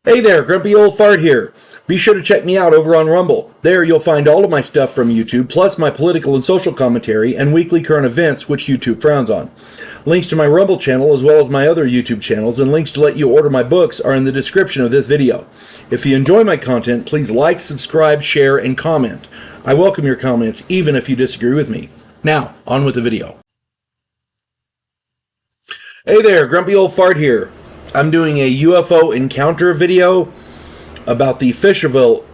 Hey there, Grumpy Old Fart here. Be sure to check me out over on Rumble. There you'll find all of my stuff from YouTube, plus my political and social commentary and weekly current events, which YouTube frowns on. Links to my Rumble channel, as well as my other YouTube channels, and links to let you order my books are in the description of this video. If you enjoy my content, please like, subscribe, share, and comment. I welcome your comments, even if you disagree with me. Now, on with the video. Hey there, Grumpy Old Fart here. I'm doing a UFO encounter video about the Fisherville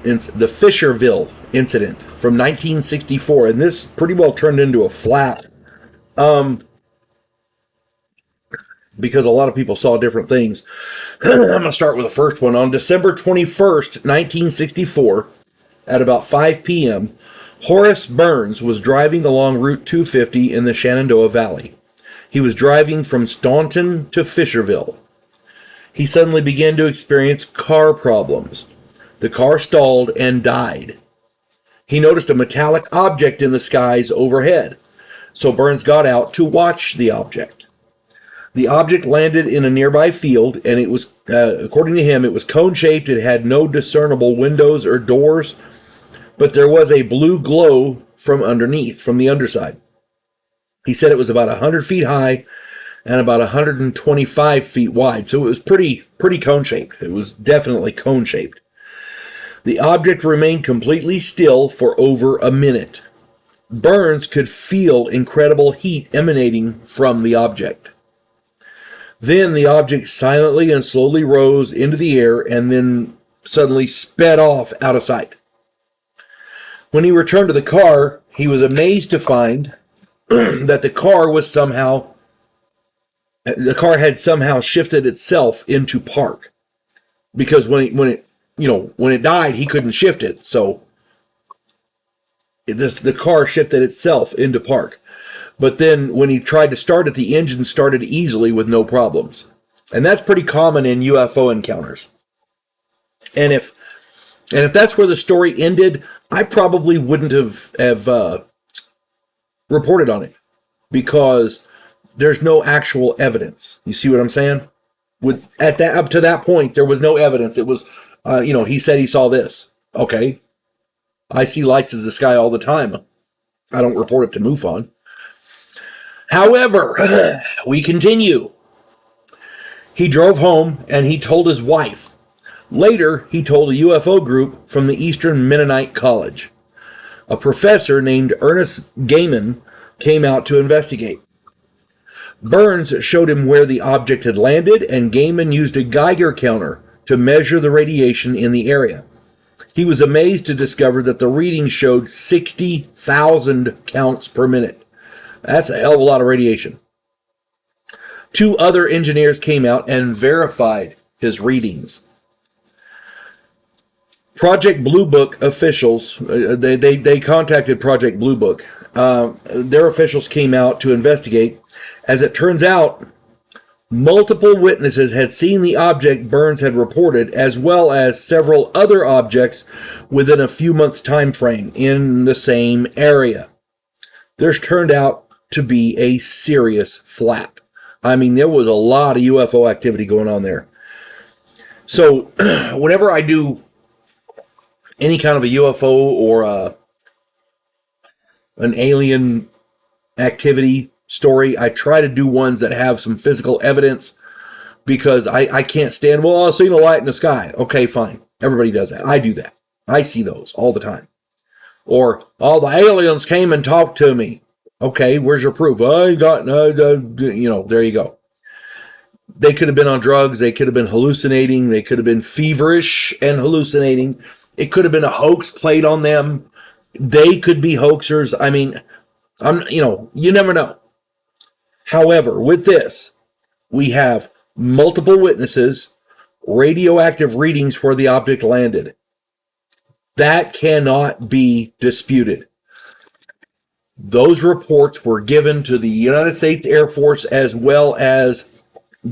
incident from 1964, and this pretty well turned into a flap because a lot of people saw different things. I'm going to start with the first one. On December 21st, 1964, at about 5 p.m., Horace Burns was driving along Route 250 in the Shenandoah Valley. He was driving from Staunton to Fisherville. He suddenly began to experience car problems. The car stalled and died. He noticed a metallic object in the skies overhead, so Burns got out to watch the object. The object landed in a nearby field, and it was, according to him, it was cone-shaped. It had no discernible windows or doors, but there was a blue glow from underneath, from the underside. He said it was about 100 feet high and about 125 feet wide. So it was pretty cone-shaped. It was definitely cone-shaped. The object remained completely still for over a minute. Burns could feel incredible heat emanating from the object. Then the object silently and slowly rose into the air and then suddenly sped off out of sight. When he returned to the car, he was amazed to find that the car had somehow shifted itself into park, because when it died, he couldn't shift it, so the car shifted itself into park. But then when he tried to start it, the engine started easily with no problems, and that's pretty common in UFO encounters. And if that's where the story ended, I probably wouldn't have reported on it, because there's no actual evidence. You see what I'm saying? Up to that point, there was no evidence. It was, he said he saw this. Okay. I see lights in the sky all the time. I don't report it to MUFON. However, we continue. He drove home and he told his wife. Later, he told a UFO group from the Eastern Mennonite College. A professor named Ernest Gaiman came out to investigate. Burns showed him where the object had landed, and Gaiman used a Geiger counter to measure the radiation in the area. He was amazed to discover that the reading showed 60,000 counts per minute. That's a hell of a lot of radiation. Two other engineers came out and verified his readings. Project Blue Book officials, they contacted Project Blue Book. Their officials came out to investigate. As it turns out, multiple witnesses had seen the object Burns had reported, as well as several other objects within a few months' time frame in the same area. There's turned out to be a serious flap. I mean, there was a lot of UFO activity going on there. So, whenever I do any kind of a UFO or an alien activity story, I try to do ones that have some physical evidence, because I can't stand, well, I've seen a light in the sky. Okay, fine. Everybody does that. I do that. I see those all the time. Or, oh, the aliens came and talked to me. Okay, where's your proof? I got, there you go. They could have been on drugs. They could have been hallucinating. They could have been feverish and hallucinating. It could have been a hoax played on them. They could be hoaxers. I mean, you never know. However, with this, we have multiple witnesses, radioactive readings where the object landed. That cannot be disputed. Those reports were given to the United States Air Force as well as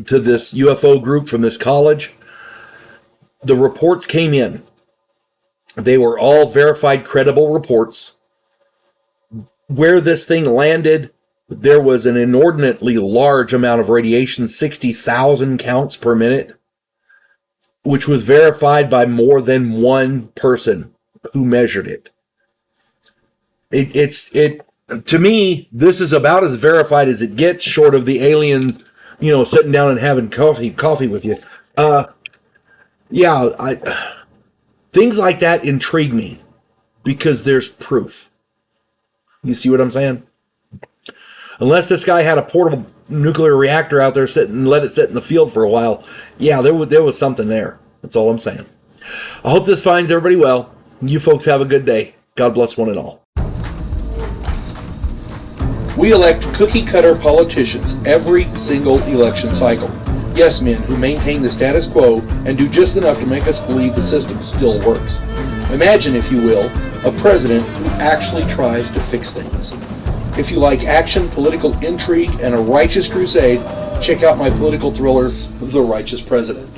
to this UFO group from this college. The reports came in. They were all verified, credible reports. Where this thing landed, there was an inordinately large amount of radiation, 60,000 counts per minute. which was verified by more than one person who measured it. It to me, this is about as verified as it gets, short of the alien, sitting down and having coffee with you. Things like that intrigue me because there's proof. You see what I'm saying? Unless this guy had a portable nuclear reactor out there sitting and let it sit in the field for a while, there was something there. That's all I'm saying. I hope this finds everybody well. You folks have a good day. God bless one and all. We elect cookie-cutter politicians every single election cycle. Yes men who maintain the status quo and do just enough to make us believe the system still works. Imagine, if you will, a president who actually tries to fix things. If you like action, political intrigue, and a righteous crusade, check out my political thriller, The Righteous President.